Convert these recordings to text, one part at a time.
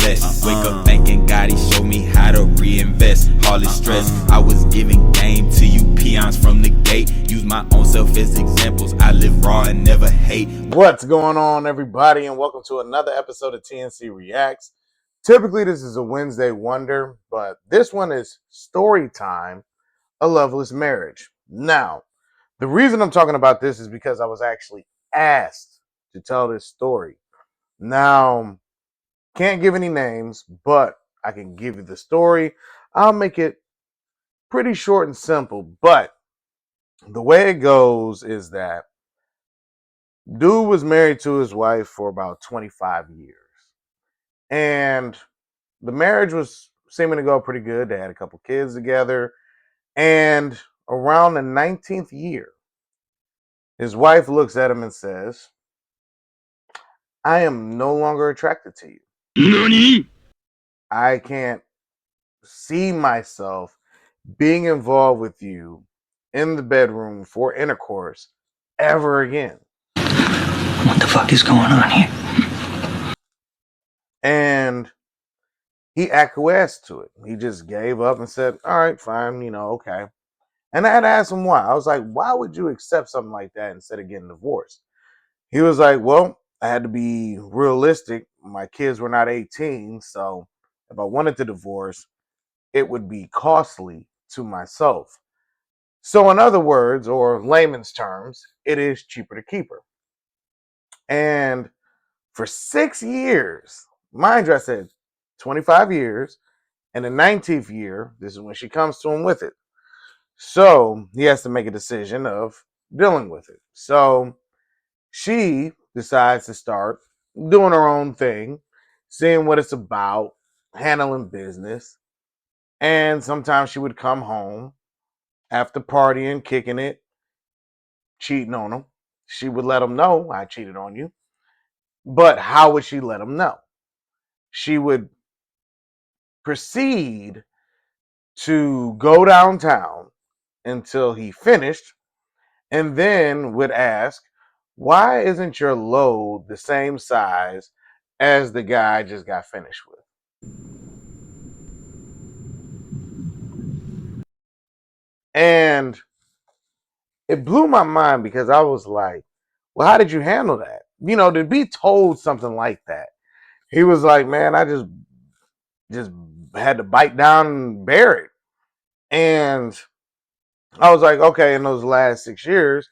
loveless. Wake up thinking God, he showed me how to reinvest. All this stress, I was giving game to you peons from the gate. Use my own self as examples. I live raw and never hate. What's going on, everybody, and welcome to another episode of TNC Reacts. Typically, this is a Wednesday wonder, but this one is story time, a loveless marriage. Now, the reason I'm talking about this is because I was actually asked to tell this story. Now, can't give any names, but I can give you the story. I'll make it pretty short and simple, but the way it goes is that dude was married to his wife for about 25 years. And the marriage was seeming to go pretty good. They had a couple kids together. And around the 19th year, his wife looks at him and says, I am no longer attracted to you. NANI?! I can't see myself being involved with you in the bedroom for intercourse ever again. What the fuck is going on here? And he acquiesced to it. He just gave up and said, all right, fine, okay. And I had to ask him why. I was like, why would you accept something like that instead of getting divorced? He was like, well, I had to be realistic. My kids were not 18. So if I wanted to divorce, it would be costly to myself. So in other words, or layman's terms, it is cheaper to keep her. And for 6 years, mind you, I said 25 years, and the 19th year, this is when she comes to him with it. So he has to make a decision of dealing with it. So she decides to start doing her own thing, seeing what it's about, handling business. And sometimes she would come home after partying, kicking it, cheating on him. She would let him know, I cheated on you. But how would she let him know? She would proceed to go downtown until he finished, and then would ask, why isn't your load the same size as the guy I just got finished with? And it blew my mind because I was like, well, how did you handle that? To be told something like that. He was like, man, I just had to bite down and bear it. And I was like, okay, in those last 6 years,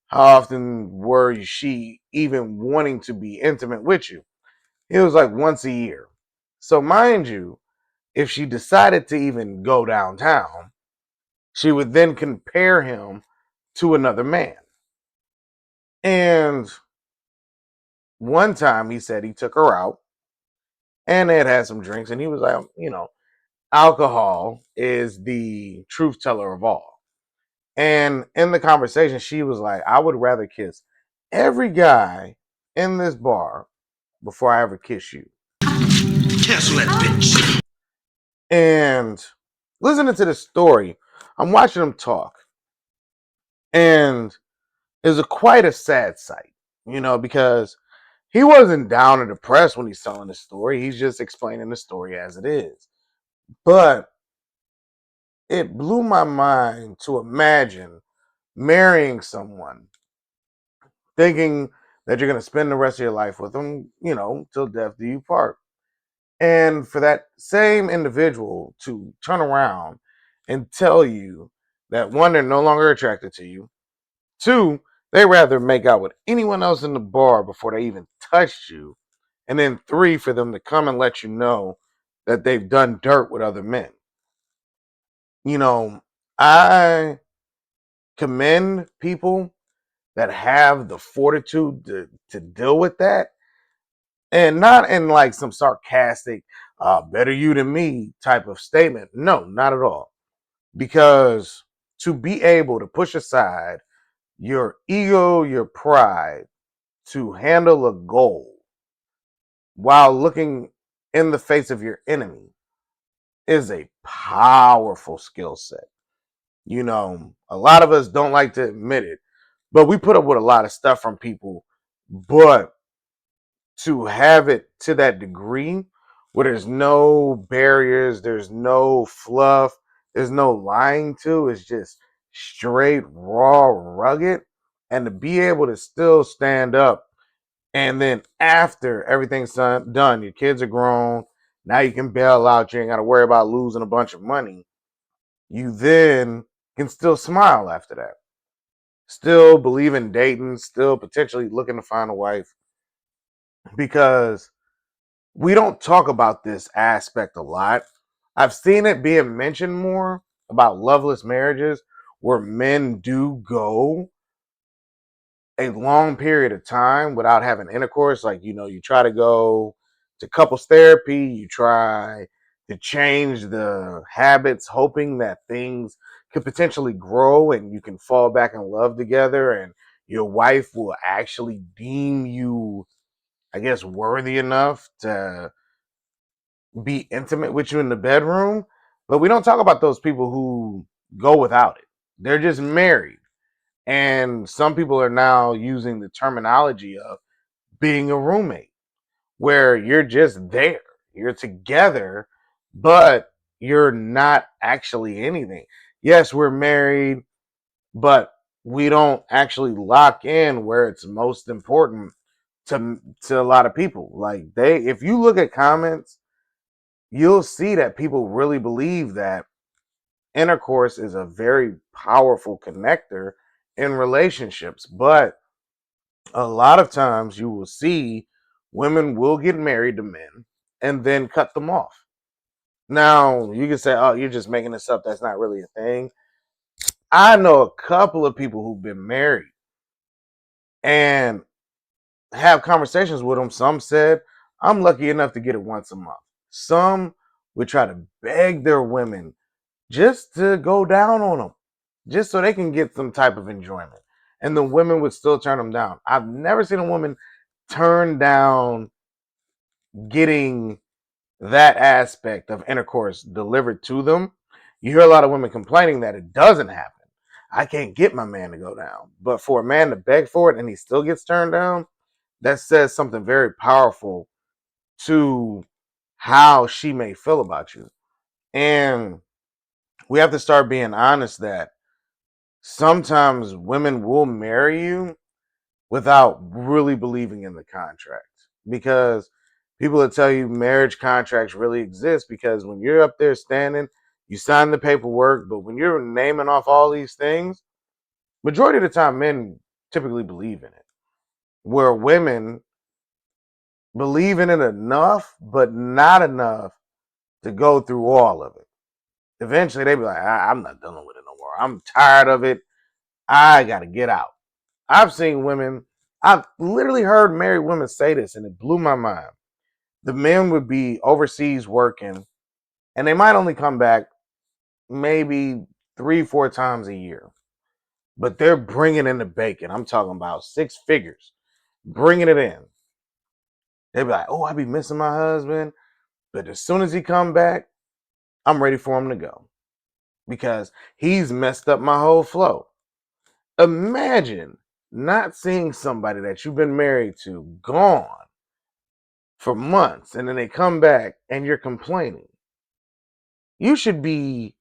how often were she even wanting to be intimate with you? It was like once a year. So mind you, if she decided to even go downtown, she would then compare him to another man. And one time he said he took her out and they had some drinks, and he was like, alcohol is the truth teller of all. And in the conversation, she was like, I would rather kiss every guy in this bar before I ever kiss you. Cancel that bitch. And listening to this story, I'm watching him talk. And it's quite a sad sight, because he wasn't down or depressed when he's telling the story. He's just explaining the story as it is. But it blew my mind to imagine marrying someone, thinking that you're going to spend the rest of your life with them, till death do you part. And for that same individual to turn around and tell you that one, they're no longer attracted to you. Two, they rather make out with anyone else in the bar before they even touched you. And then three, for them to come and let you know that they've done dirt with other men. I commend people that have the fortitude to deal with that. And not in like some sarcastic, better you than me type of statement. No, not at all. Because to be able to push aside your ego, your pride, to handle a goal while looking in the face of your enemy is a powerful skill set. A lot of us don't like to admit it, but we put up with a lot of stuff from people. But to have it to that degree where there's no barriers, there's no fluff, there's no lying to. It's just straight, raw, rugged. And to be able to still stand up, and then after everything's done, your kids are grown, now you can bail out, you ain't got to worry about losing a bunch of money. You then can still smile after that. Still believe in dating, still potentially looking to find a wife, because we don't talk about this aspect a lot. I've seen it being mentioned more about loveless marriages where men do go a long period of time without having intercourse. Like, you try to go to couples therapy, you try to change the habits, hoping that things could potentially grow and you can fall back in love together and your wife will actually deem you, I guess, worthy enough to be intimate with you in the bedroom. But we don't talk about those people who go without it. They're just married. And some people are now using the terminology of being a roommate, where you're just there, you're together, but you're not actually anything. Yes, we're married, but we don't actually lock in where it's most important to a lot of people. Like, if you look at comments, you'll see that people really believe that intercourse is a very powerful connector in relationships. But a lot of times you will see women will get married to men and then cut them off. Now, you can say, oh, you're just making this up. That's not really a thing. I know a couple of people who've been married and have conversations with them. Some said, I'm lucky enough to get it once a month. Some would try to beg their women just to go down on them, just so they can get some type of enjoyment. And the women would still turn them down. I've never seen a woman turn down getting that aspect of intercourse delivered to them. You hear a lot of women complaining that it doesn't happen. I can't get my man to go down. But for a man to beg for it and he still gets turned down, that says something very powerful to how she may feel about you. And we have to start being honest that sometimes women will marry you without really believing in the contract, because people will tell you marriage contracts really exist, because when you're up there standing, you sign the paperwork, but when you're naming off all these things, majority of the time men typically believe in it, where women believe in it enough but not enough to go through all of it. Eventually they be like, I'm not dealing with it no more, I'm tired of it, I gotta get out. I've seen women, I've literally heard married women say this, and it blew my mind. The men would be overseas working, and they might only come back maybe 3, 4 times a year, but they're bringing in the bacon. I'm talking about 6 figures, bringing it in. They'd be like, oh, I be missing my husband, but as soon as he come back, I'm ready for him to go, because he's messed up my whole flow. Imagine not seeing somebody that you've been married to gone for months, and then they come back and you're complaining. You should be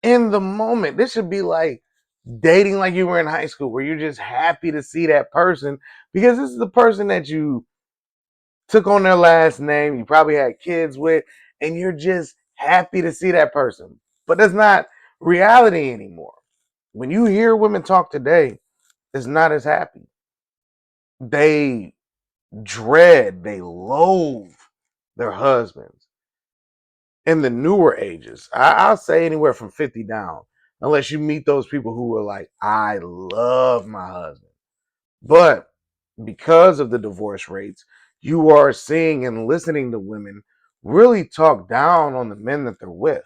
in the moment. This should be like dating like you were in high school, where you're just happy to see that person, because this is the person that you took on their last name, you probably had kids with, and you're just happy to see that person. But that's not reality anymore. When you hear women talk today, it's not as happy. They dread, they loathe their husbands in the newer ages. I'll say anywhere from 50 down, unless you meet those people who are like, I love my husband. But because of the divorce rates, you are seeing and listening to women really talk down on the men that they're with.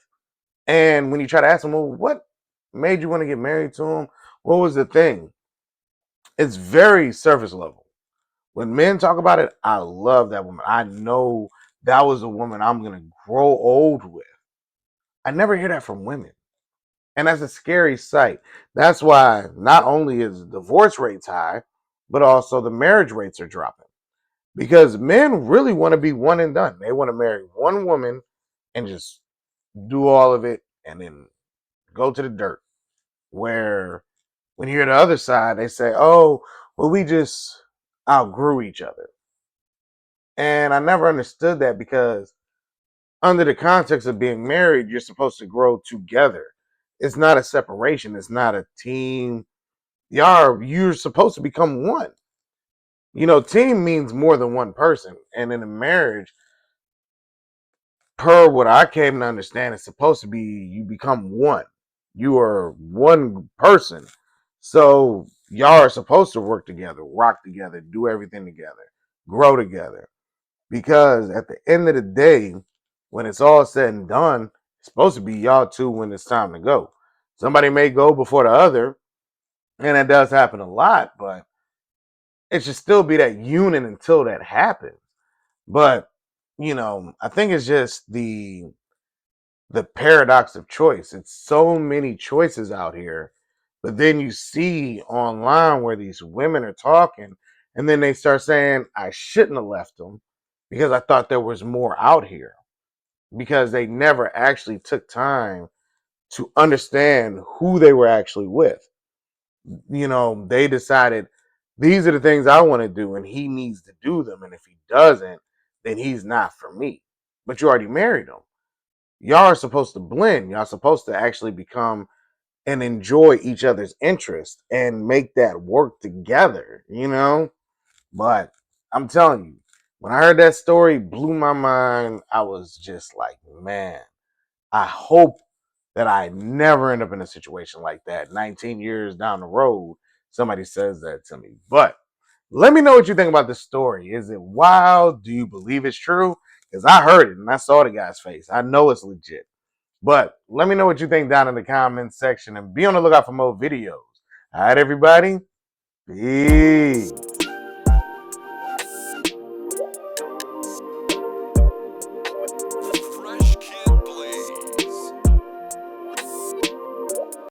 And when you try to ask them, well, what made you want to get married to him? What was the thing? It's very surface level. When men talk about it, I love that woman. I know that was a woman I'm going to grow old with. I never hear that from women. And that's a scary sight. That's why not only is divorce rates high, but also the marriage rates are dropping. Because men really want to be one and done. They want to marry one woman and just do all of it and then go to the dirt. Where when you hear the other side, they say, oh, well, we just outgrew each other. And I never understood that because under the context of being married, you're supposed to grow together. It's not a separation. It's not a team. You're supposed to become one. Team means more than one person. And in a marriage, per what I came to understand, it's supposed to be you become one. You are one person. So y'all are supposed to work together, rock together, do everything together, grow together. Because at the end of the day, when it's all said and done, it's supposed to be y'all two when it's time to go. Somebody may go before the other, and that does happen a lot, but it should still be that unit until that happens. But, I think it's just the paradox of choice. It's so many choices out here, but then you see online where these women are talking, and then they start saying, I shouldn't have left them because I thought there was more out here, because they never actually took time to understand who they were actually with. They decided these are the things I want to do, and he needs to do them. And if he doesn't, then he's not for me. But you already married him. Y'all are supposed to blend. Y'all supposed to actually become and enjoy each other's interest and make that work together. But I'm telling you, when I heard that story, it blew my mind. I was just like, man, I hope that I never end up in a situation like that. 19 years down the road, somebody says that to me. But let me know what you think about this story. Is it wild? Do you believe it's true? Because I heard it and I saw the guy's face. I know it's legit. But let me know what you think down in the comments section and be on the lookout for more videos. All right, everybody? Peace.